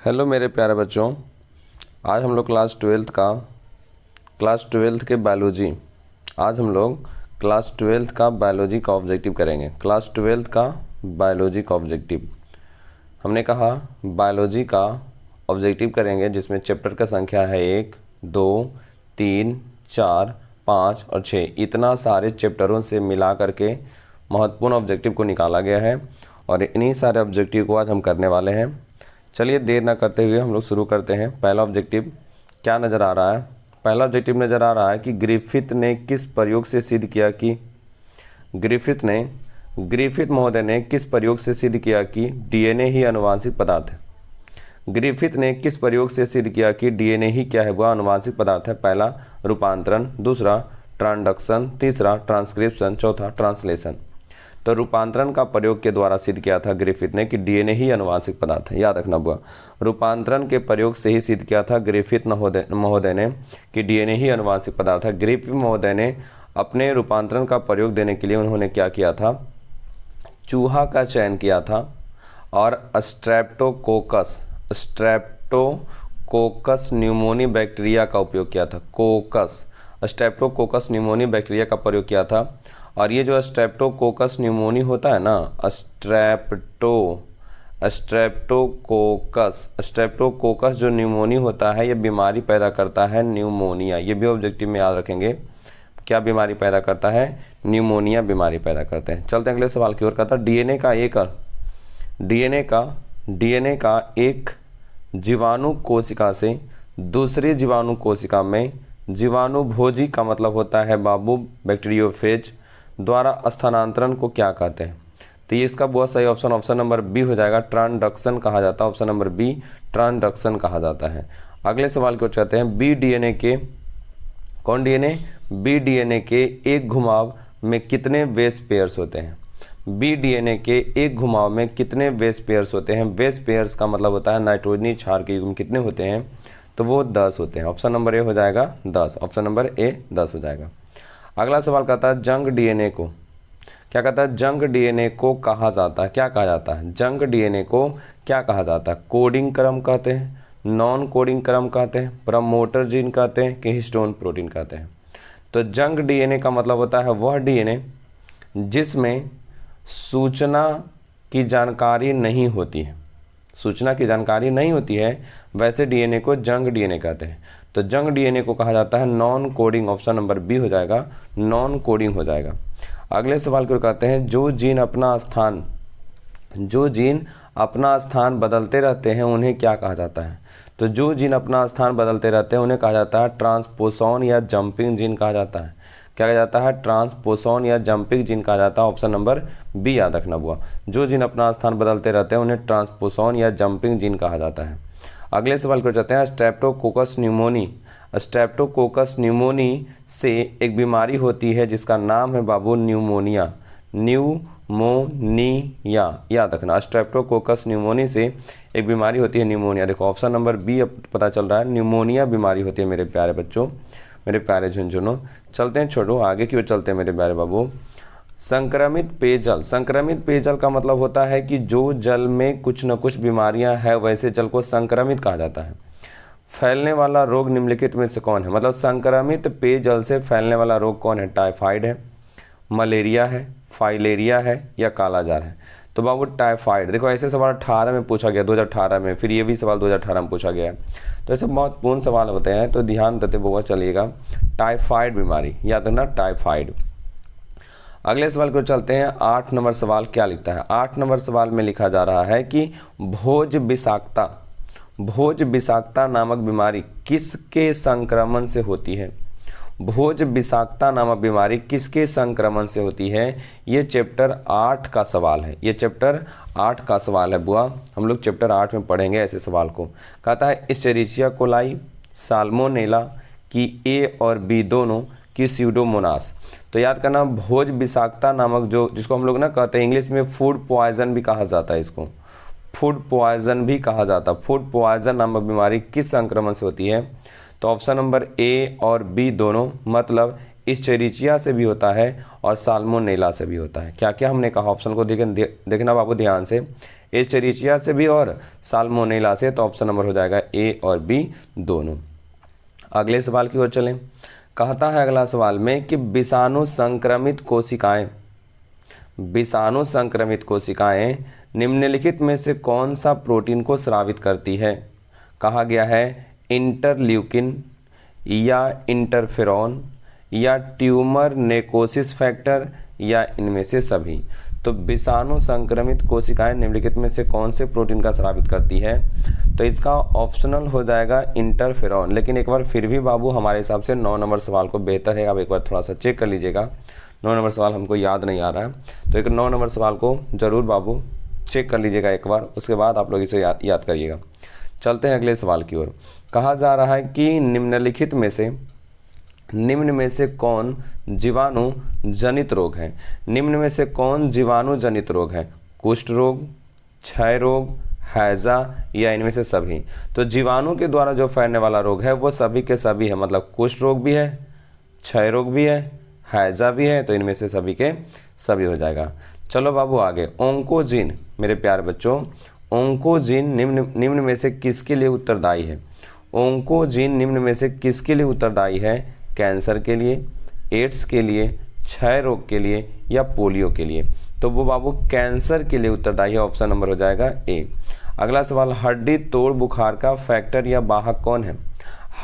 Hello मेरे प्यारे बच्चों, आज हम लोग क्लास ट्वेल्थ के बायोलॉजी आज हम लोग क्लास ट्वेल्थ का बायोलॉजी का ऑब्जेक्टिव करेंगे। क्लास ट्वेल्थ का बायोलॉजी का ऑब्जेक्टिव हमने कहा बायोलॉजी का ऑब्जेक्टिव करेंगे, जिसमें चैप्टर का संख्या है 1, 2, 3, 4, 5 और 6। इतना सारे चैप्टरों से मिला करके महत्वपूर्ण ऑब्जेक्टिव को निकाला गया है और इन्हीं सारे ऑब्जेक्टिव को आज हम करने वाले हैं। चलिए देर ना करते हुए हम लोग शुरू करते हैं। पहला ऑब्जेक्टिव क्या नज़र आ रहा है? पहला ऑब्जेक्टिव नज़र आ रहा है कि ग्रिफिथ ने किस प्रयोग से सिद्ध किया कि ग्रिफिथ महोदय ने किस प्रयोग से सिद्ध किया कि डीएनए ही आनुवांशिक पदार्थ है। ग्रिफिथ ने किस प्रयोग से सिद्ध किया कि डीएनए ही क्या है? वह आनुवांशिक पदार्थ है। पहला रूपांतरण, दूसरा ट्रांसडक्शन, तीसरा ट्रांसक्रिप्शन, चौथा ट्रांसलेशन। तो रूपांतरण का प्रयोग के द्वारा सिद्ध किया था ग्रिफिथ ने कि डीएनए ही आनुवांशिक पदार्थ है। याद रखना बुआ, रूपांतरण के प्रयोग से ही सिद्ध किया था ग्रिफिथ महोदय ने कि डीएनए ही आनुवांशिक पदार्थ है। ग्रिफिथ महोदय ने अपने रूपांतरण का प्रयोग देने के लिए उन्होंने क्या किया था? चूहा का चयन किया था और स्ट्रेप्टोकोकस न्यूमोनी बैक्टीरिया का उपयोग किया था। स्ट्रेप्टोकोकस न्यूमोनी बैक्टीरिया का प्रयोग किया था। और ये जो स्ट्रेप्टोकोकस न्यूमोनी होता है ना, स्ट्रेप्टोकोकस जो न्यूमोनी होता है, ये बीमारी पैदा करता है न्यूमोनिया। ये भी ऑब्जेक्टिव में याद रखेंगे, क्या बीमारी पैदा करता है? न्यूमोनिया बीमारी पैदा करते हैं। चलते हैं अगले सवाल की ओर। कहता है डीएनए का एक जीवाणु कोशिका से दूसरी जीवाणु कोशिका में जीवाणुभोजी का मतलब होता है बाबू बैक्टीरियोफेज द्वारा स्थानांतरण को क्या कहते हैं? तो ये इसका बहुत सही ऑप्शन नंबर बी हो जाएगा, ट्रांसडक्शन कहा जाता है। ऑप्शन नंबर बी ट्रांसडक्शन कहा जाता है। अगले सवाल को चाहते हैं बी डीएनए के एक घुमाव में कितने बेस पेयर्स होते हैं? बी डीएनए के एक घुमाव में कितने बेस पेयर्स होते हैं? बेस पेयर्स का मतलब होता है नाइट्रोजनी क्षार के युग्म कितने होते हैं? तो वो 10 होते हैं। ऑप्शन नंबर ए हो जाएगा 10। ऑप्शन नंबर ए 10 हो जाएगा। अगला सवाल कहता है जंग डीएनए को कहा जाता है, क्या कहा जाता है? जंग डीएनए को क्या कहा जाता है? कोडिंग क्रम कहते हैं, नॉन कोडिंग क्रम कहते हैं, प्रमोटर जीन कहते हैं कि हिस्टोन प्रोटीन कहते हैं? तो जंग डीएनए का मतलब होता है वह डीएनए जिसमें सूचना की जानकारी नहीं होती है, वैसे डीएनए को जंग डीएनए कहते हैं। तो जंग डीएनए को कहा जाता है non coding. Option number B हो जाएगा, नॉन कोडिंग हो जाएगा। अगले सवाल को कहते हैं जो जीन अपना स्थान बदलते रहते हैं उन्हें क्या कहा जाता है? तो जो जीन अपना स्थान बदलते रहते हैं उन्हें कहा जाता है ट्रांसपोसॉन या जंपिंग जीन कहा जाता है। क्या कहा जाता है? ट्रांसपोसॉन या जंपिंग जीन कहा जाता है। ऑप्शन नंबर बी याद रखना बुआ, जो जीन अपना स्थान बदलते रहते हैं उन्हें ट्रांसपोसॉन या जंपिंग जीन कहा जाता है। अगले सवाल को जाते हैं स्ट्रेप्टोकोकस न्यूमोनी से एक बीमारी होती है जिसका नाम है बाबू न्यूमोनिया। याद रखना, स्ट्रेप्टोकोकस न्यूमोनी से एक बीमारी होती है न्यूमोनिया। देखो ऑप्शन नंबर बी अब पता चल रहा है, न्यूमोनिया बीमारी होती है मेरे प्यारे बच्चों, मेरे प्यारे झुनझुनों। चलते हैं छोड़ो, आगे की ओर चलते हैं मेरे प्यारे बाबू। संक्रमित पेयजल का मतलब होता है कि जो जल में कुछ न कुछ बीमारियां हैं वैसे जल को संक्रमित कहा जाता है। फैलने वाला रोग निम्नलिखित में से कौन है? मतलब संक्रमित पेयजल से फैलने वाला रोग कौन है? टाइफाइड है, मलेरिया है, फाइलेरिया है या कालाजार है? तो बाबू टाइफाइड। देखो ऐसे सवाल 18 में पूछा गया, 2018 में, फिर ये भी सवाल 2018 में पूछा गया। तो ऐसे महत्वपूर्ण सवाल होते हैं, तो ध्यान देते हुए चलिएगा। टाइफाइड बीमारी याद रखना, टाइफाइड। अगले सवाल को चलते हैं। 8 नंबर सवाल क्या लिखता है? 8 नंबर सवाल में लिखा जा रहा है कि भोज विषाक्तता नामक बीमारी किसके संक्रमण से होती है? भोज विषाक्तता नामक बीमारी किसके संक्रमण से होती है? ये चैप्टर 8 का सवाल है, बुआ। हम लोग चैप्टर 8 में पढ़ेंगे ऐसे सवाल को। कहता है एस्चेरिचिया कोलाई, साल्मोनेला की ए और बी दोनों की स्यूडोमोनास। तो याद करना, भोज विषाक्तता नामक जिसको हम लोग ना कहते हैं इंग्लिश में फूड पॉइजन भी कहा जाता है, इसको फूड पॉइजन नामक बीमारी किस संक्रमण से होती है? तो ऑप्शन नंबर ए और बी दोनों, मतलब इस्चेरिचिया से भी होता है और साल्मोनेला से भी होता है। क्या क्या हमने कहा, ऑप्शन को देखना बाबू ध्यान से, इस्चेरिचिया से भी और साल्मोनेला से। तो ऑप्शन नंबर हो जाएगा ए और बी दोनों। अगले सवाल की ओर चलें। कहता है अगला सवाल में कि विषाणु संक्रमित कोशिकाएं निम्नलिखित में से कौन सा प्रोटीन को स्रावित करती है। कहा गया है इंटरल्यूकिन या इंटरफेरॉन या ट्यूमर नेकोसिस फैक्टर या इनमें से सभी। तो विषाणु संक्रमित कोशिकाएं निम्नलिखित में से कौन से प्रोटीन का स्रावित करती है, तो इसका ऑप्शनल हो जाएगा इंटरफेरॉन। लेकिन एक बार फिर भी बाबू हमारे हिसाब से 9 नंबर सवाल को बेहतर है, आप एक बार थोड़ा सा चेक कर लीजिएगा। 9 नंबर सवाल हमको याद नहीं आ रहा है, तो एक 9 नंबर सवाल को ज़रूर बाबू चेक कर लीजिएगा एक बार, उसके बाद आप लोग इसे याद करिएगा। चलते हैं अगले सवाल की ओर। कहा जा रहा है कि निम्न में से कौन जीवाणु जनित रोग है। निम्न में से कौन जीवाणु जनित रोग है, कुष्ठ रोग, क्षय रोग, हैजा या इनमें से सभी। तो जीवाणु के द्वारा जो फैलने वाला रोग है वो सभी के सभी है, मतलब कुष्ठ रोग भी है, क्षय रोग भी है, हैजा भी है, तो इनमें से सभी के सभी हो जाएगा। चलो बाबू आगे। ओंकोजीन, मेरे प्यारे बच्चों, ओंकोजीन निम्न में से किसके लिए उत्तरदायी है। ओंकोजीन निम्न में से किसके लिए उत्तरदायी है, कैंसर के लिए, एड्स के लिए, क्षय रोग के लिए या पोलियो के लिए। तो वो बाबू कैंसर के लिए उत्तरदायी है, ऑप्शन नंबर हो जाएगा ए। अगला सवाल, हड्डी तोड़ बुखार का फैक्टर या वाहक कौन है।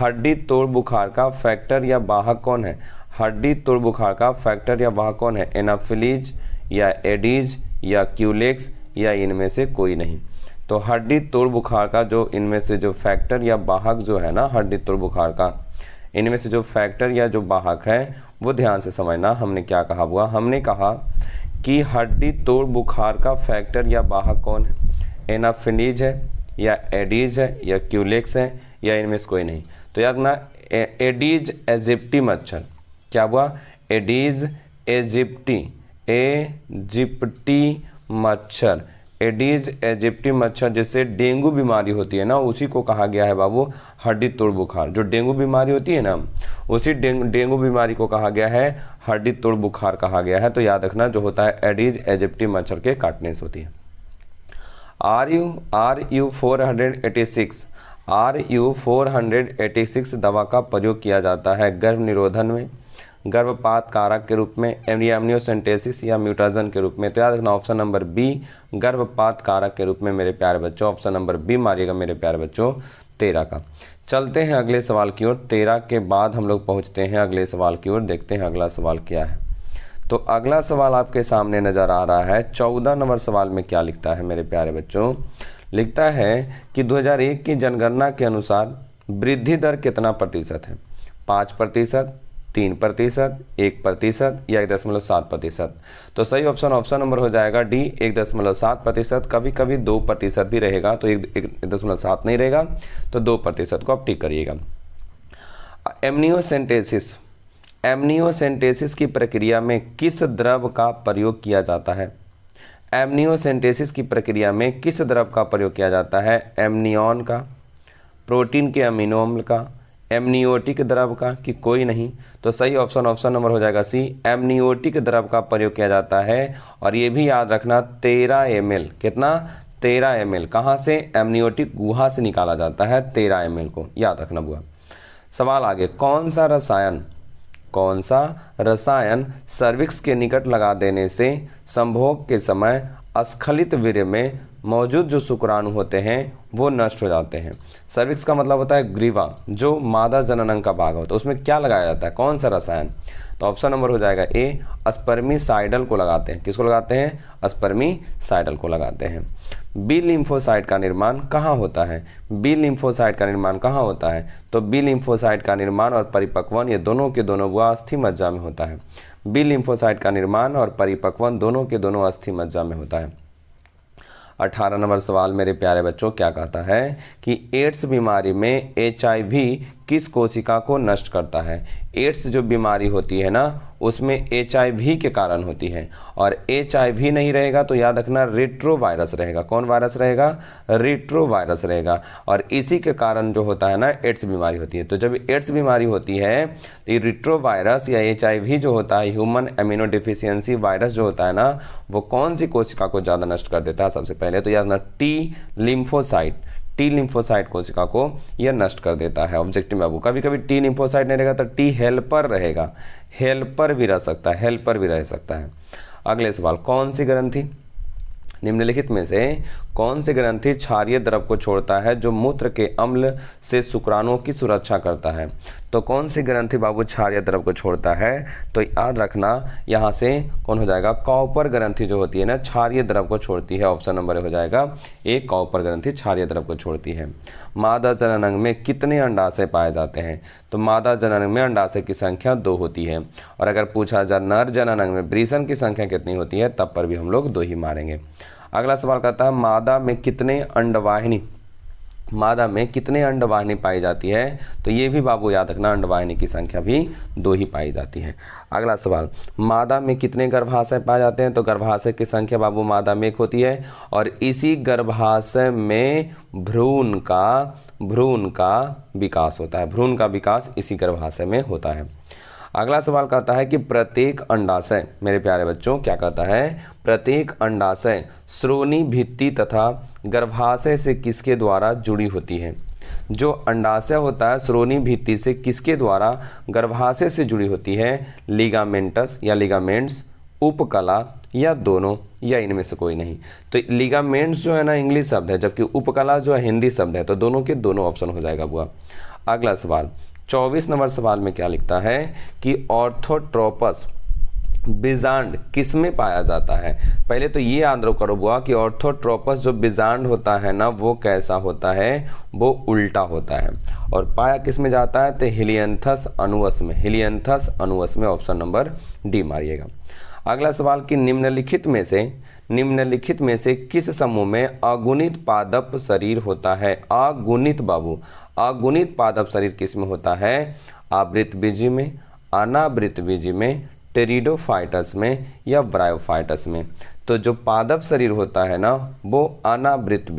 हड्डी तोड़ बुखार का फैक्टर या वाहक कौन है। हड्डी तोड़ बुखार का फैक्टर या वाहक कौन है, एनाफिलीज या एडीज या क्यूलेक्स या इनमें से कोई नहीं। तो हड्डी तोड़ बुखार का जो इनमें से जो फैक्टर या वाहक जो है ना, हड्डी तोड़ बुखार का इनमें से जो फैक्टर या जो वाहक है वो ध्यान से समझना। हमने क्या कहा हुआ, हमने कहा कि हड्डी तोड़ बुखार का फैक्टर या वाहक कौन है, एनाफिलीज है या एडीज है या क्यूलेक्स है या इनमें से कोई नहीं। तो याद ना, एडीज एजिप्टी मच्छर, क्या हुआ, एडीज एजिप्टी मच्छर, एडीज एजिप्टी मच्छर जिससे डेंगू बीमारी होती है ना, उसी को कहा गया है बाबू हड्डी तोड़ बुखार। जो डेंगू बीमारी होती है ना, उसी डेंगू बीमारी को कहा गया है हड्डी तोड़ बुखार कहा गया है। तो याद रखना, जो होता है एडीज एजिप्टी मच्छर के काटने से होती है। RU486 दवा का प्रयोग किया जाता है गर्भ निरोधन में, गर्भपात कारक के रूप में, एमनियोसेंटेसिस या म्यूटाजन के रूप में। तो याद रखना ऑप्शन नंबर बी गर्भपात कारक के रूप में मेरे प्यारे बच्चों, ऑप्शन नंबर बी मारिएगा मेरे प्यारे बच्चों 13 का। चलते हैं अगले सवाल की ओर। 13 के बाद हम लोग पहुंचते हैं अगले सवाल की ओर, देखते हैं अगला सवाल क्या है। तो अगला सवाल आपके सामने नजर आ रहा है। 14 नंबर सवाल में क्या लिखता है मेरे प्यारे बच्चों, लिखता है कि 2001 की जनगणना के अनुसार वृद्धि दर कितना प्रतिशत है, 5%, 3%, 1% या 1.7%। तो सही ऑप्शन नंबर हो जाएगा डी 1.7%। कभी कभी 2% भी रहेगा, तो 1.7 नहीं रहेगा, तो 2% को आप टिक करिएगा। एमनियोसेंटेसिस की प्रक्रिया में किस द्रव का प्रयोग किया जाता है। एमनियोसेंटेसिस की प्रक्रिया में किस द्रव का प्रयोग किया जाता है, एमनियॉन का, प्रोटीन के अमीनो अम्ल का, एमनियोटिक द्रव का, कि कोई नहीं। तो सही ऑप्शन नंबर हो जाएगा सी, एमनियोटिक द्रव का प्रयोग किया जाता है। और ये भी याद रखना 13 ml, कितना, 13 ml कहाँ से, एमनियोटिक गुहा से निकाला जाता है 13 ml को, याद रखना बुआ। सवाल आगे, कौन सा रसायन सर्विक्स के निकट लगा देने से संभोग के समय अस्खलित वीर्य में मौजूद जो शुक्राणु होते हैं वो नष्ट हो जाते हैं। सर्विक्स का मतलब होता है ग्रीवा, जो मादा जननांग का भाग होता है, उसमें क्या लगाया जाता है, कौन सा रसायन। तो ऑप्शन नंबर हो जाएगा ए, स्पर्मिसाइडल को लगाते हैं। किसको लगाते हैं, स्पर्मिसाइडल को लगाते हैं। बी लिम्फोसाइट का निर्माण कहाँ होता है, बी लिम्फोसाइट का निर्माण कहाँ होता है। तो बी लिम्फोसाइट का निर्माण और परिपक्वन ये दोनों के दोनों वो अस्थि मज्जा में होता है। बी लिम्फोसाइट का निर्माण और परिपक्वन दोनों के दोनों अस्थि मज्जा में होता है। 18 नंबर सवाल मेरे प्यारे बच्चों क्या कहता है कि एड्स बीमारी में HIV किस कोशिका को नष्ट करता है। एड्स जो बीमारी होती है ना, उसमें HIV के कारण होती है, और HIV नहीं रहेगा तो याद रखना रेट्रोवायरस रहेगा। कौन वायरस रहेगा? रेट्रोवायरस रहेगा। और इसी के कारण जो होता है ना एड्स बीमारी होती है। तो जब एड्स बीमारी होती है तो ये रेट्रोवायरस या HIV जो होता है, ह्यूमन इम्यूनो डिफिशियंसी वायरस जो होता है ना, वो कौन सी कोशिका को ज़्यादा नष्ट कर देता है? सबसे पहले तो याद रखना टी लिम्फोसाइट कोशिका को यह नष्ट कर देता है। ऑब्जेक्टिव बाबू, कभी कभी टी लिम्फोसाइट नहीं रहेगा तो टी हेल्पर रहेगा, हेल्पर भी रह सकता है। अगले सवाल, कौन सी ग्रंथि निम्नलिखित में से कौन सी ग्रंथि क्षारीय द्रव को छोड़ता है जो मूत्र के अम्ल से शुक्राणुओं की सुरक्षा करता है? तो कौन सी ग्रंथि बाबू क्षारीय द्रव को छोड़ता है? तो याद रखना यहाँ से कौन हो जाएगा? कॉपर ग्रंथि जो होती है ना क्षारीय द्रव को छोड़ती है। ऑप्शन नंबर हो जाएगा एक, कॉपर ग्रंथि क्षारीय द्रव को छोड़ती है। मादा जननांग में कितने अंडाशय पाए जाते हैं? तो मादा जननांग में अंडाशय की संख्या 2 होती है। और अगर पूछा जाए नर जननांग में वृषण की संख्या कितनी होती है, तब पर भी हम लोग 2 ही मारेंगे। अगला सवाल कहता है मादा में कितने अंडवाहिनी पाई जाती है? तो ये भी बाबू याद रखना, अंडवाहिनी की संख्या भी 2 ही पाई जाती है। अगला सवाल, मादा में कितने गर्भाशय पाए जाते हैं? तो गर्भाशय की संख्या बाबू मादा में 1 होती है, और इसी गर्भाशय में भ्रूण का विकास होता है। भ्रूण का विकास इसी गर्भाशय में होता है। अगला सवाल कहता है कि प्रत्येक अंडाशय, मेरे प्यारे बच्चों, क्या कहता है? प्रत्येक अंडाशय श्रोणि भित्ति तथा गर्भाशय से किसके द्वारा जुड़ी होती है? जो अंडाशय होता है श्रोणि भित्ति से किसके द्वारा गर्भाशय से जुड़ी होती है? लिगामेंटस या लिगामेंट्स, उपकला, या दोनों, या इनमें से कोई नहीं। तो लिगामेंट्स जो है ना इंग्लिश शब्द है, जबकि उपकला जो है हिंदी शब्द है। तो दोनों के दोनों ऑप्शन हो जाएगा बुआ। अगला सवाल 24 नंबर सवाल में क्या लिखता है कि ऑर्थोट्रोपस बीजांड किस में पाया जाता है? पहले तो ये याद करो बुआ कि ऑर्थोट्रोपस जो बीजांड होता है ना वो कैसा होता है? वो उल्टा होता है। और पाया किस में जाता है? तो हेलियंथस अनुवस में। ऑप्शन नंबर डी मारिएगा। अगला सवाल कि निम्नलिखित में से किस समूह में अगुणित पादप शरीर होता है? अगुणित पादप शरीर किस में होता है? आवृतबीजी में, अनावृत बीजी में, टेरिडोफाइटस में, या ब्रायोफाइटस में। तो जो पादप शरीर होता है ना वो अनावृत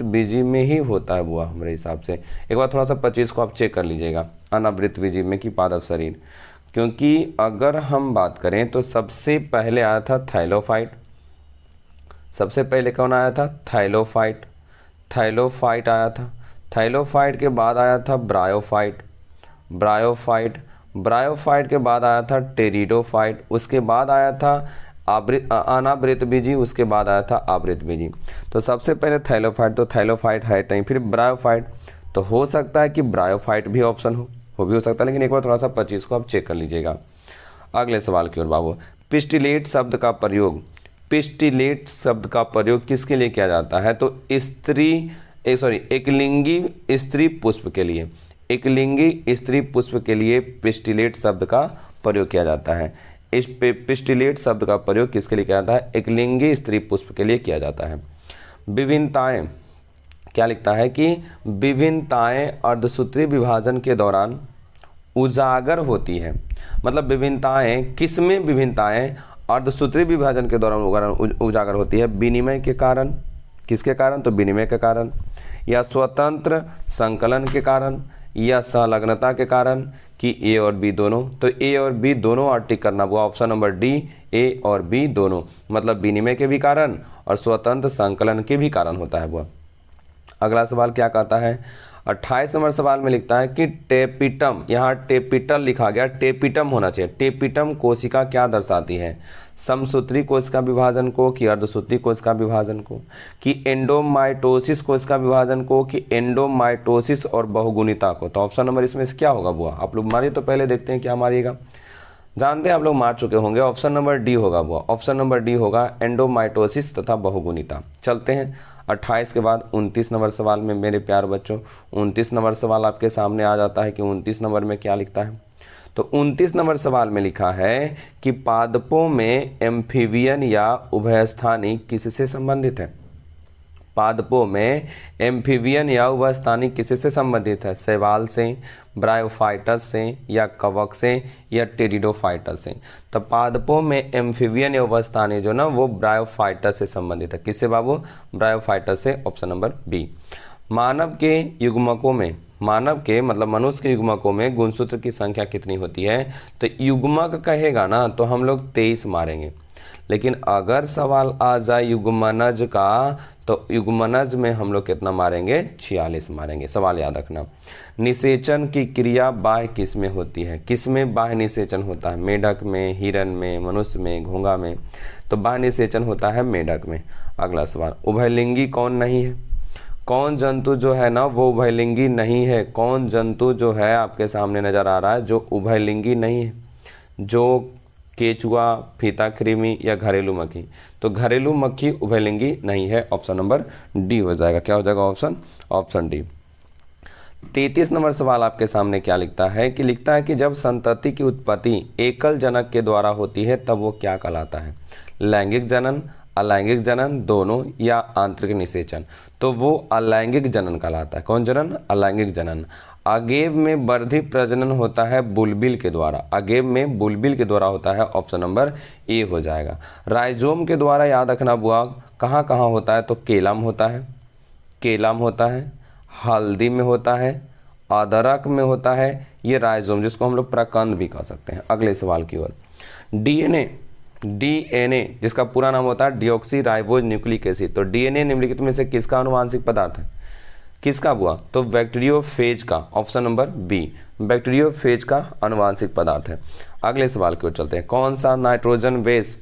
बीजी में ही होता है बुआ हमारे हिसाब से। एक बार थोड़ा सा 25 को आप चेक कर लीजिएगा, अनावृत बीजी में कि पादप शरीर। क्योंकि अगर हम बात करें तो सबसे पहले आया था थाइलोफाइट। सबसे पहले कौन आया था? थाइलोफाइट आया था। थाइलोफाइट के बाद आया था ब्रायोफाइट के बाद आया था टेरिडोफाइट, उसके बाद आया था अनावृत बीजी, उसके बाद आया था आवृत बीजी। तो सबसे पहले थाइलोफाइट, तो थाइलोफाइट है नहीं, फिर ब्रायोफाइट। तो हो सकता है कि ब्रायोफाइट भी ऑप्शन हो, वो भी हो सकता है, लेकिन एक बार थोड़ा सा 25 को आप चेक कर लीजिएगा। अगले सवाल की ओर बाबू, पिस्टिलेट शब्द का प्रयोग किसके लिए किया जाता है? तो एकलिंगी स्त्री पुष्प के लिए पिस्टिलेट शब्द का प्रयोग किया जाता है। इस पिस्टिलेट शब्द का प्रयोग किसके लिए किया जाता है? एकलिंगी स्त्री पुष्प के लिए किया जाता है। विभिन्नताएं, क्या लिखता है कि विभिन्नताएं अर्धसूत्री विभाजन के दौरान उजागर होती है। मतलब विभिन्नताएं किसमें? विभिन्नताएं अर्धसूत्री विभाजन के दौरान उजागर होती है। विनिमय के कारण, किसके कारण? तो विनिमय के कारण, या स्वतंत्र संकलन के कारण, या संलग्नता के कारण, कि ए और बी दोनों। तो ए और बी दोनों और टिक करना हुआ। ऑप्शन नंबर डी, ए और बी दोनों, मतलब विनिमय के भी कारण और स्वतंत्र संकलन के भी कारण होता है वह। अगला सवाल क्या कहता है? 28 नंबर सवाल में लिखता है कि टेपिटम, यहाँ टेपिटल लिखा गया, टेपिटम होना चाहिए। टेपिटम कोशिका क्या दर्शाती है? समसूत्री कोशिका विभाजन को, कि अर्धसूत्री कोशिका विभाजन को, कि एंडोमाइटोसिस कोशिका विभाजन को, कि एंडोमाइटोसिस और बहुगुणिता को। तो ऑप्शन नंबर इसमें से क्या होगा बुआ? आप लोग मारिए, तो पहले देखते हैं क्या मारिएगा। जानते हैं आप लोग मार चुके होंगे, ऑप्शन नंबर डी होगा बुआ। ऑप्शन नंबर डी होगा एंडोमाइटोसिस तथा बहुगुणिता। चलते हैं 28 के बाद 29 नंबर सवाल में मेरे प्यार बच्चों। 29 नंबर सवाल आपके सामने आ जाता है कि 29 नंबर में क्या लिखता है। तो 29 नंबर सवाल में लिखा है कि पादपों में एम्फीबियन या उभयस्थानी किससे संबंधित है? पादपों में एम्फीबियन या उभयस्थानी किससे संबंधित है? शैवाल से, ब्रायोफाइटस से, या कवक से, या टेरिडोफाइटस से। तो पादपों में एम्फीबियन या उभयस्थानी जो ना वो ब्रायोफाइटस से संबंधित है। किससे बाबू? ब्रायोफाइटस से, ऑप्शन नंबर बी। मानव के युग्मकों में, मानव के मतलब मनुष्य के युग्मकों में गुणसूत्र की संख्या कितनी होती है? तो युग्मक कहेगा ना तो हम लोग 23 मारेंगे, लेकिन अगर सवाल आ जाए युग्मनज का तो युग्मनज में हम लोग कितना मारेंगे? 46 मारेंगे। सवाल याद रखना। निषेचन की क्रिया बाह्य किस में होती है? किस में बाह्य निषेचन होता है? मेढक में, हिरन में, मनुष्य में, घोंघा में। तो बाह्य निषेचन होता है मेढक में। अगला सवाल, उभयलिंगी कौन नहीं है? कौन जंतु जो है ना वो उभयलिंगी नहीं है? कौन जंतु जो है आपके सामने नजर आ रहा है जो उभयलिंगी नहीं है? जो केचुआ, फीताकृमि या घरेलू मक्खी। तो घरेलू मक्खी उभयलिंगी नहीं है। ऑप्शन नंबर डी हो जाएगा। क्या हो जाएगा ऑप्शन? Option D. 33 नंबर सवाल आपके सामने क्या लिखता है कि लिखता है कि जब संतति की उत्पत्ति एकल जनक के द्वारा होती है तब वो क्या कहलाता है? लैंगिक जनन, अलैंगिक जनन, दोनों, या आंतरिक निषेचन। तो वो अलैंगिक जनन कहलाता है। कौन जनन? अलैंगिक जनन। आगेव में वर्धी प्रजनन होता है बुलबिल के द्वारा। आगेव में बुलबिल के द्वारा होता है। ऑप्शन नंबर ए हो जाएगा। राइजोम के द्वारा याद रखना बुआ कहाँ कहाँ होता है? तो केला में होता है, केला में होता है, हल्दी में होता है, अदरक में होता है। ये राइजोम जिसको हम लोग प्रकंद भी कह सकते हैं। अगले सवाल की ओर, डीएनए, डीएनए जिसका पूरा नाम होता है डिऑक्सी राइबोज न्यूक्लिक एसिड। तो डीएनए निम्नलिखित में से किसका आनुवांशिक पदार्थ है? किसका बुआ? तो बैक्टीरियोफेज का। ऑप्शन नंबर बी, बैक्टीरियोफेज का आनुवांशिक पदार्थ है। अगले सवाल की ओर चलते हैं। कौन सा नाइट्रोजन बेस,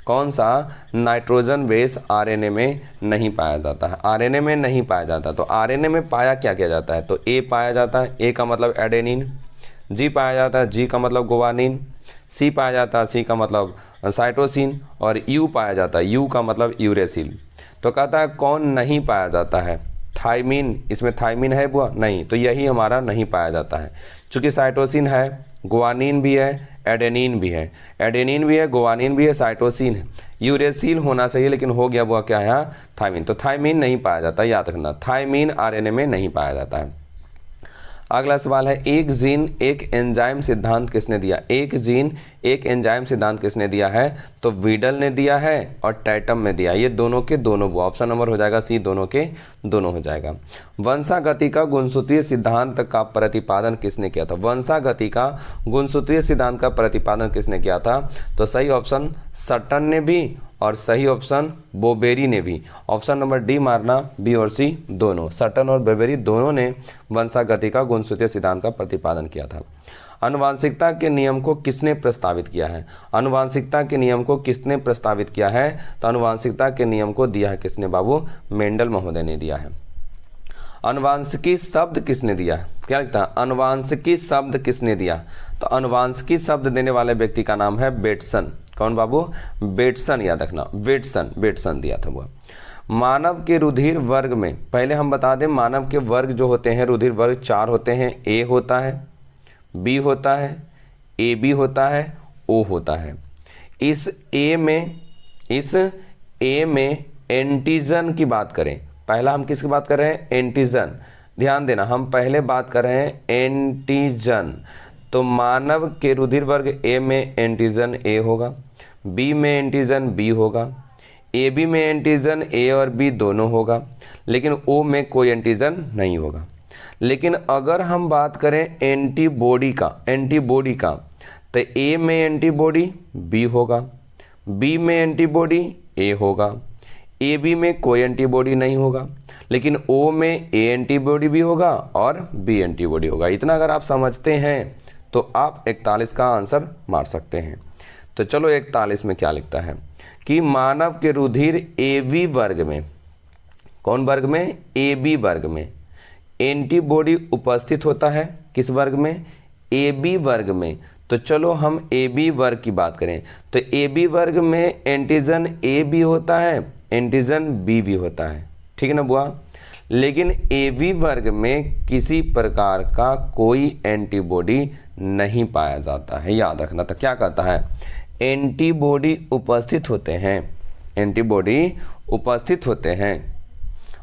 कौन सा नाइट्रोजन बेस आरएनए में नहीं पाया जाता है? आरएनए में नहीं पाया जाता। तो आरएनए में पाया क्या किया जाता है? तो ए पाया जाता है, ए का मतलब एडेनिन, जी पाया जाता है, जी का मतलब गुआनिन, सी पाया जाता है, सी का मतलब साइटोसिन, और यू पाया जाता है, यू का मतलब यूरेसिल। तो कहता है कौन नहीं पाया जाता है? थाइमिन। इसमें थाइमिन है बुआ? नहीं। तो यही हमारा नहीं पाया जाता है। चूंकि साइटोसिन है, गुआनिन भी है, एडेनिन भी है, एडेनिन भी है, गुआनिन भी है, साइटोसिन है, यूरेसिल होना चाहिए लेकिन हो गया बुआ क्या है? थाइमिन। तो थाइमिन नहीं पाया जाता, याद रखना। थाइमिन आरएनए में नहीं पाया जाता है। अगला सवाल है, एक जीन एक एंजाइम सिद्धांत किसने दिया? एक जीन एक एंजाइम सिद्धांत किसने दिया है? तो वीडल ने दिया है और टैटम ने दिया। ये दोनों के दोनों, ऑप्शन नंबर हो जाएगा सी, दोनों के दोनों हो जाएगा। वंशागति का गुणसूत्रीय सिद्धांत का प्रतिपादन किसने किया था? वंशागति का गुणसूत्रीय सिद्धांत का प्रतिपादन किसने किया था? तो सही ऑप्शन सटन ने भी और सही ऑप्शन बोबेरी ने भी। ऑप्शन नंबर डी मारना, बी और सी दोनों, सटन और बोबेरी दोनों ने वंशागति का गुणसूत्रीय सिद्धांत का प्रतिपादन किया था। आनुवांशिकता के नियम को किसने प्रस्तावित किया है? आनुवांशिकता के नियम को किसने प्रस्तावित किया है? तो आनुवांशिकता के नियम को दिया है किसने बाबू? मेंडल महोदय ने दिया है। अनुवांशिकी शब्द किसने दिया? क्या लिखता है? अनुवांशिकी शब्द किसने दिया? तो अनुवांशिकी शब्द देने वाले व्यक्ति का नाम है बेटसन। कौन बाबू? बेटसन, याद रखना, बेटसन, बेटसन दिया था वो। मानव के रुधिर वर्ग में, पहले हम बता दें मानव के वर्ग जो होते हैं, रुधिर वर्ग 4 होते हैं। ए होता है, बी होता है, ए बी होता है, ओ होता है। इस ए में एंटीजन की बात करें, पहला हम किसकी बात कर रहे हैं? एंटीजन। ध्यान देना, हम पहले बात कर रहे हैं एंटीजन। तो मानव के रुधिर वर्ग ए में एंटीजन ए होगा, बी में एंटीजन बी होगा, ए बी में एंटीजन ए और बी दोनों होगा, लेकिन ओ में कोई एंटीजन नहीं होगा। लेकिन अगर हम बात करें एंटीबॉडी का, तो ए में एंटीबॉडी बी होगा, बी में एंटीबॉडी ए होगा, ए बी में कोई एंटीबॉडी नहीं होगा, लेकिन ओ में ए एंटीबॉडी भी होगा और बी एंटीबॉडी होगा। इतना अगर आप समझते हैं तो आप 41 का आंसर मार सकते हैं। तो चलो 41 में क्या लिखता है कि मानव के रुधिर ए बी वर्ग में, कौन वर्ग में? ए बी वर्ग में एंटीबॉडी उपस्थित होता है। किस वर्ग में? ए बी वर्ग में। तो चलो हम ए बी वर्ग की बात करें, तो ए बी वर्ग में एंटीजन ए भी होता है, एंटीजन बी भी होता है, ठीक है ना बुआ? लेकिन ए बी वर्ग में किसी प्रकार का कोई एंटीबॉडी नहीं पाया जाता है, याद रखना। तो क्या कहता है? एंटीबॉडी उपस्थित होते हैं, एंटीबॉडी उपस्थित होते हैं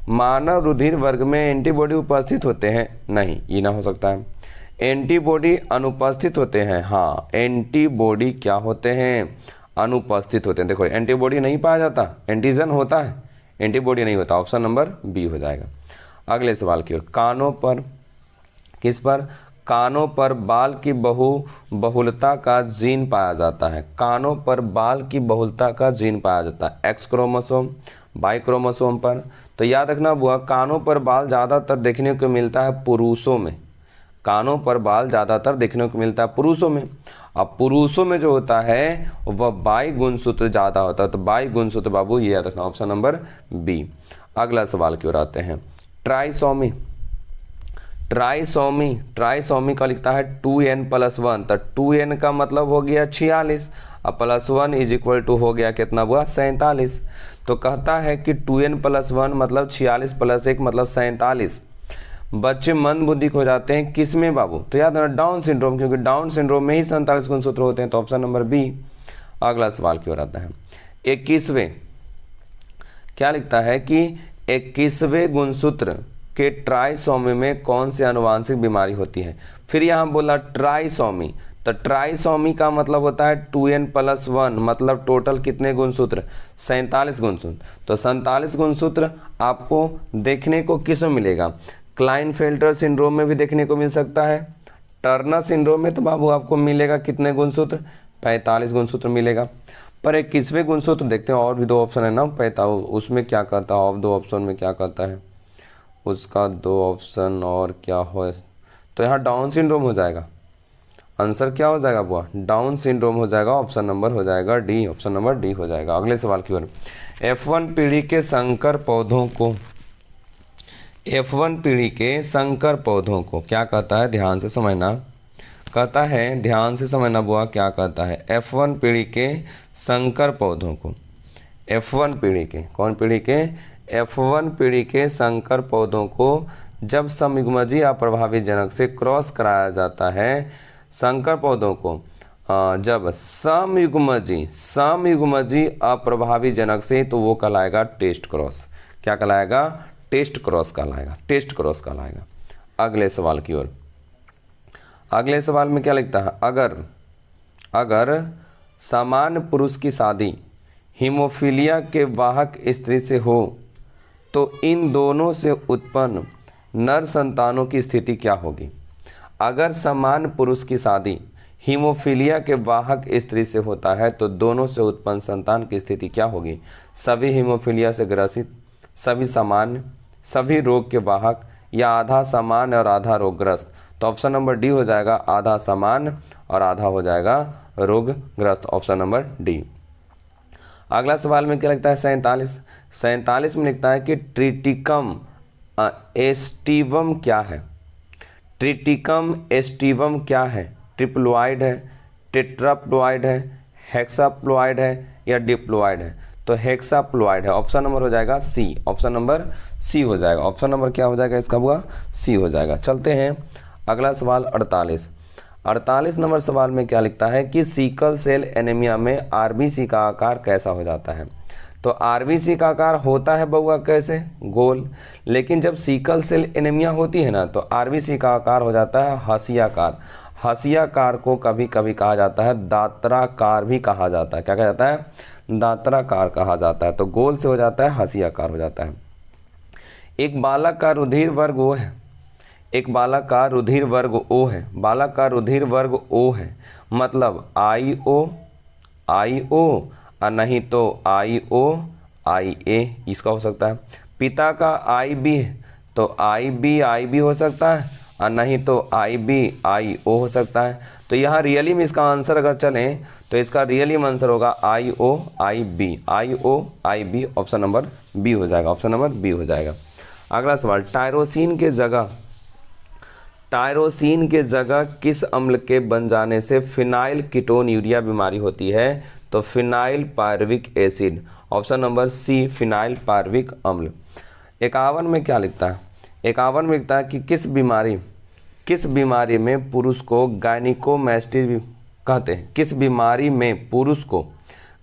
मानव रुधिर वर्ग में एंटीबॉडी उपस्थित होते हैं? नहीं, ये ना हो सकता है। एंटीबॉडी अनुपस्थित होते हैं? हाँ, एंटीबॉडी क्या होते हैं? अनुपस्थित होते हैं। देखो एंटीबॉडी नहीं पाया जाता, एंटीजन होता है, एंटीबॉडी नहीं होता। ऑप्शन नंबर बी हो जाएगा। अगले सवाल की ओर, कानों पर, किस पर? कानों पर बाल की बहुलता का जीन पाया जाता है। कानों पर बाल की बहुलता का जीन पाया जाता है एक्स क्रोमोसोम, वाई क्रोमोसोम पर। तो याद रखना बुआ, कानों पर बाल ज़्यादातर देखने को मिलता है पुरुषों में। कानों पर बाल ज़्यादातर देखने को मिलता है पुरुषों में। अब पुरुषों में जो होता है वह बाई गुणसूत्र ज़्यादा होता है। तो बाई गुणसूत्र बाबू ये याद रखना, ऑप्शन नंबर बी। अगला सवाल की ओर आते हैं। ट्राइसोमी, ट्राइसोमी, ट्राइसोमी का लिखता है 2n+1। तो 2n का मतलब हो गया 46 और +1 इज इक्वल टू हो गया कितना हुआ? 47। तो कहता है कि 2n+1 मतलब 46 + 1 मतलब 47। बच्चे मंद बुद्धि हो जाते हैं किस में बाबू? तो याद रखना डाउन सिंड्रोम, क्योंकि डाउन सिंड्रोम में ही 47 गुणसूत्र होते हैं। तो ऑप्शन नंबर बी। अगला सवाल की ओर आता है। 21वें, क्या लिखता है कि 21वें गुणसूत्र के ट्राइसोमी में कौन सी आनुवांशिक बीमारी होती है? फिर यहाँ बोला ट्राइसोमी, तो ट्राइसोमी का मतलब होता है 2n+1 मतलब टोटल कितने गुणसूत्र? 47 गुणसूत्र। तो 47 गुणसूत्र आपको देखने को किस में मिलेगा? क्लाइनफेल्टर सिंड्रोम में भी देखने को मिल सकता है। टर्नर सिंड्रोम में तो बाबू आपको मिलेगा कितने गुणसूत्र? 45 गुणसूत्र मिलेगा। पर 21वें गुणसूत्र देखते हैं, और भी 2 ऑप्शन है ना, उसमें क्या करता है? और 2 ऑप्शन में क्या करता है उसका? 2 ऑप्शन और क्या हो? तो यहाँ डाउन सिंड्रोम हो जाएगा। आंसर क्या हो जाएगा बुआ? डाउन सिंड्रोम हो जाएगा। ऑप्शन नंबर हो जाएगा डी, ऑप्शन नंबर डी हो जाएगा। अगले सवाल की ओर। F1 पीढ़ी के संकर पौधों को, F1 पीढ़ी के संकर पौधों को क्या कहता है? ध्यान से समझना। कहता है, ध्यान से समझना बुआ, क्या कहता है? F1 पीढ़ी के संकर पौधों को, F1 पीढ़ी के, कौन पीढ़ी के? F1 पीढ़ी के संकर पौधों को जब समयुग्मजी अप्रभावी जनक से क्रॉस कराया जाता है, संकर पौधों को जब समयुग्मजी अप्रभावी जनक से, तो वो कहलाएगा टेस्ट क्रॉस। क्या कहलाएगा? टेस्ट क्रॉस कहलाएगा, टेस्ट क्रॉस कहलाएगा। अगले सवाल की ओर। अगले सवाल में क्या लिखता है? अगर समान पुरुष की शादी हीमोफीलिया के वाहक स्त्री से हो तो इन दोनों से उत्पन्न नर संतानों की स्थिति क्या होगी? अगर समान पुरुष की शादी हीमोफीलिया के वाहक स्त्री से होता है तो दोनों से उत्पन्न संतान की स्थिति क्या होगी? सभी हीमोफीलिया से ग्रसित, सभी सामान्य, सभी रोग के वाहक, या आधा सामान्य और आधा रोगग्रस्त। तो ऑप्शन नंबर डी हो जाएगा, आधा सामान्य और आधा हो जाएगा रोगग्रस्त। Option number D. अगला सवाल में क्या लिखता है? 47 में लिखता है कि ट्रिटिकम एस्टिवम क्या है? ट्रिटिकम एस्टिवम क्या है? ट्रिप्लोइड है, टेट्राप्लोइड है, हेक्साप्लोइड है, या डिप्लोइड है? तो हेक्साप्लोइड है। ऑप्शन नंबर हो जाएगा सी, ऑप्शन नंबर सी हो जाएगा। ऑप्शन नंबर क्या हो जाएगा इसका हुआ? सी हो जाएगा। चलते हैं अगला सवाल 48 नंबर सवाल में क्या लिखता है कि सिकल सेल एनीमिया में आरबीसी का आकार कैसा हो जाता है? तो आरबीसी का आकार होता है बउआ कैसे? गोल। लेकिन जब सिकल सेल एनीमिया होती है ना, तो आरबीसी का आकार हो जाता है हसियाकार। हसियाकार को कभी कभी कहा जाता है दात्राकार भी कहा जाता है। क्या कहा जाता है? दात्राकार कहा जाता है। तो गोल से हो जाता है हसियाकार हो जाता है। एक बालक का रुधिर वर्ग O है, एक बालक का रुधिर वर्ग O है, बालक का रुधिर वर्ग O है, मतलब IO और नहीं तो IA इसका हो सकता है। पिता का IB है तो IB हो सकता है, और नहीं तो IO हो सकता है। तो यहाँ रियली में इसका आंसर अगर चलें तो इसका रियली में आंसर होगा IOIB। ऑप्शन नंबर बी हो जाएगा, ऑप्शन नंबर बी हो जाएगा। अगला सवाल, टायरोसिन के जगह किस अम्ल के बन जाने से फिनाइल कीटोन यूरिया बीमारी होती है? तो phenyl pyruvic acid. Option number C, phenyl pyruvic अम्ल। 51 में क्या लिखता है? 51 में लिखता है कि किस बीमारी में पुरुष को गायनिकोमैस्टिस कहते हैं? किस बीमारी में पुरुष को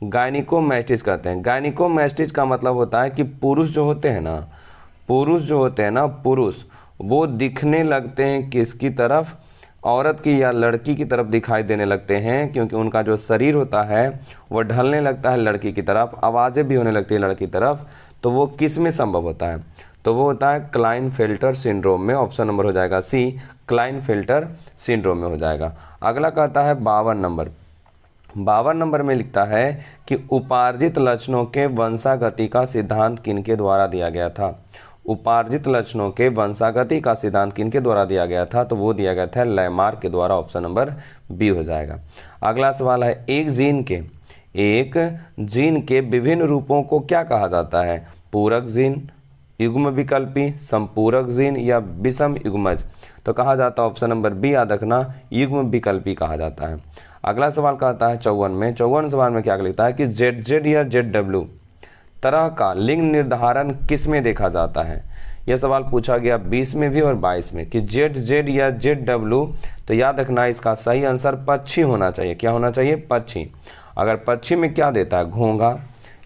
गायनिकोमैस्टिस कहते हैं? गायनिकोमैस्टिस का मतलब होता है कि पुरुष जो होते हैं ना, पुरुष जो होते हैं ना, पुरुष वो दिखने लगते हैं किसकी तरफ, औरत की या लड़की की तरफ दिखाई देने लगते हैं, क्योंकि उनका जो शरीर होता है वो ढलने लगता है लड़की की तरफ, आवाज़ें भी होने लगती है लड़की की तरफ। तो वो किस में संभव होता है, तो वो होता है क्लाइनफेल्टर सिंड्रोम में। ऑप्शन नंबर हो जाएगा सी, क्लाइनफेल्टर सिंड्रोम में हो जाएगा। अगला कहता है 52 नंबर। 52 नंबर में लिखता है कि उपार्जित लक्षणों के वंशागति का सिद्धांत किनके द्वारा दिया गया था। उपार्जित लक्षणों के वंशागति का सिद्धांत किनके द्वारा दिया गया था, तो वो दिया गया था लैमार्क के द्वारा। ऑप्शन नंबर बी हो जाएगा। अगला सवाल है एक जीन के विभिन्न रूपों को क्या कहा जाता है, पूरक जीन, युग्म विकल्पी, संपूरक जीन या विषम युग्मज। तो कहा जाता है ऑप्शन नंबर बी याद रखना, युग्म विकल्पी कहा जाता है। अगला सवाल कहता है 54 में। 54 सवाल में क्या लिखता है कि ZZ या ZW तरह का लिंग निर्धारण किस में देखा जाता है। यह सवाल पूछा गया 20 में भी और 22 में कि ZZ या ZW। तो याद रखना इसका सही आंसर पक्षी होना चाहिए। क्या होना चाहिए, पक्षी। अगर पक्षी में क्या देता है, घोंघा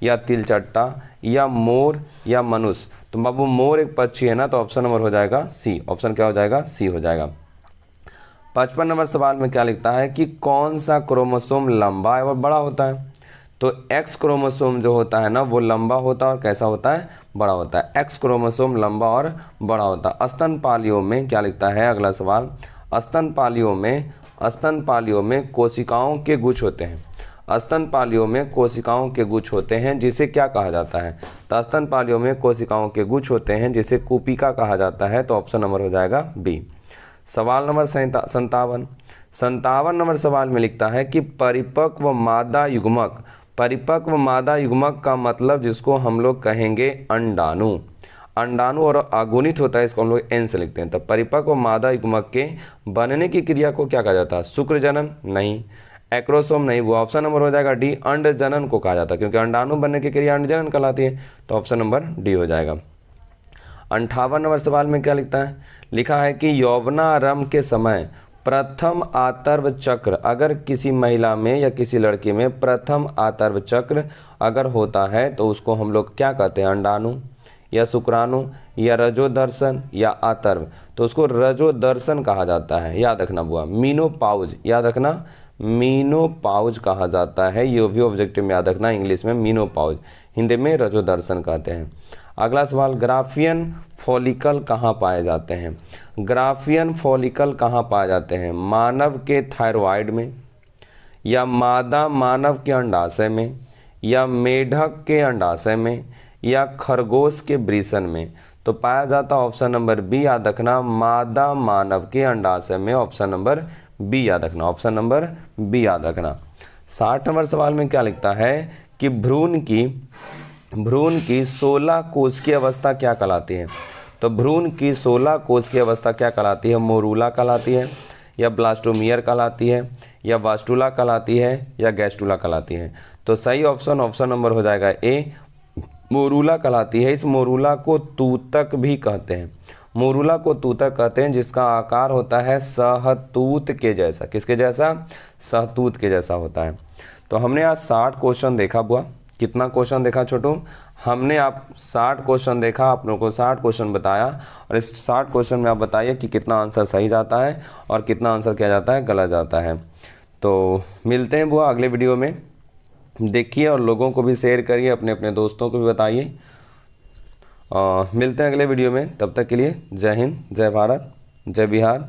या तिलचट्टा या मोर या मनुष्य। तो बाबू मोर एक पक्षी है ना, तो ऑप्शन नंबर हो जाएगा सी। ऑप्शन क्या हो जाएगा, सी हो जाएगा। 55 नंबर सवाल में क्या लिखता है कि कौन सा क्रोमोसोम लंबा और बड़ा होता है। तो एक्स क्रोमोसोम जो होता है ना वो लंबा होता है और कैसा होता है, बड़ा होता है। एक्स क्रोमोसोम लंबा और बड़ा होता है। स्तनपालियों में क्या लिखता है, अगला सवाल, स्तनपालियों में कोशिकाओं के गुच्छ होते हैं। स्तनपालियों में कोशिकाओं के गुच्छ होते हैं जिसे क्या कहा जाता है। तो स्तनपालियों में कोशिकाओं के गुच्छ होते हैं जिसे कूपिका कहा जाता है। तो ऑप्शन नंबर हो जाएगा बी। सवाल नंबर 57 नंबर सवाल में लिखता है कि परिपक्व मादा युग्मक का मतलब जिसको हम लोग कहेंगे अंडाणु और अगुणित होता है, इसको हम लोग एन से लिखते हैं। तो परिपक्व मादा युग्मक के बनने की क्रिया को क्या कहा जाता है, शुक्र जनन नहीं, एक्रोसोम नहीं, वो ऑप्शन नंबर हो जाएगा डी, अंड जनन को कहा जाता है, क्योंकि अंडाणु बनने की क्रिया अंड जनन कहलाती है। तो ऑप्शन नंबर डी हो जाएगा। 58 नंबर सवाल में क्या लिखता है, लिखा है कि यौवनारंभ के समय प्रथम आतर्व चक्र अगर किसी महिला में या किसी लड़की में प्रथम आतर्व चक्र अगर होता है तो उसको हम लोग क्या कहते हैं, अंडाणु या शुक्राणु या रजोदर्शन या आतर्व। तो उसको रजोदर्शन कहा जाता है। याद रखना बुआ, मीनोपाउज, याद रखना मीनोपाउज कहा जाता है। ये भी ऑब्जेक्टिव में याद रखना, इंग्लिश में मीनोपाउज, हिंदी में रजोदर्शन कहते हैं। अगला सवाल, ग्राफियन फॉलिकल कहाँ पाए जाते हैं। ग्राफियन फॉलिकल कहाँ पाए जाते हैं, मानव के थायरॉइड में या मादा मानव के अंडाशय में या मेढक के अंडाशय में या खरगोश के वृषण में। तो पाया जाता ऑप्शन नंबर बी याद रखना, मादा मानव के अंडाशय में। ऑप्शन नंबर बी याद रखना, ऑप्शन नंबर बी याद रखना। 60 नंबर सवाल में क्या लिखता है कि भ्रूण की 16 कोष की अवस्था क्या कहलाती है। तो भ्रूण की 16 कोष की अवस्था क्या कहलाती है, मोरूला कहलाती है या ब्लास्टोमियर कहलाती है या वास्टुला कहलाती है या गैस्टुला कहलाती है। तो सही ऑप्शन नंबर हो जाएगा ए, मोरूला कहलाती है। इस मोरूला को तूतक भी कहते हैं। मोरूला को तूतक कहते हैं जिसका आकार होता है सहतूत के जैसा। किसके जैसा, सहतूत के जैसा होता है। तो हमने आज 60 क्वेश्चन देखा बुआ। कितना क्वेश्चन देखा छोटू, हमने आप 60 क्वेश्चन देखा, आप लोगों को 60 क्वेश्चन बताया और इस 60 क्वेश्चन में आप बताइए कि कितना आंसर सही जाता है और कितना आंसर क्या जाता है, गलत जाता है। तो मिलते हैं बुआ अगले वीडियो में, देखिए और लोगों को भी शेयर करिए, अपने अपने दोस्तों को भी बताइए। मिलते हैं अगले वीडियो में, तब तक के लिए जय हिंद, जय भारत, जय बिहार।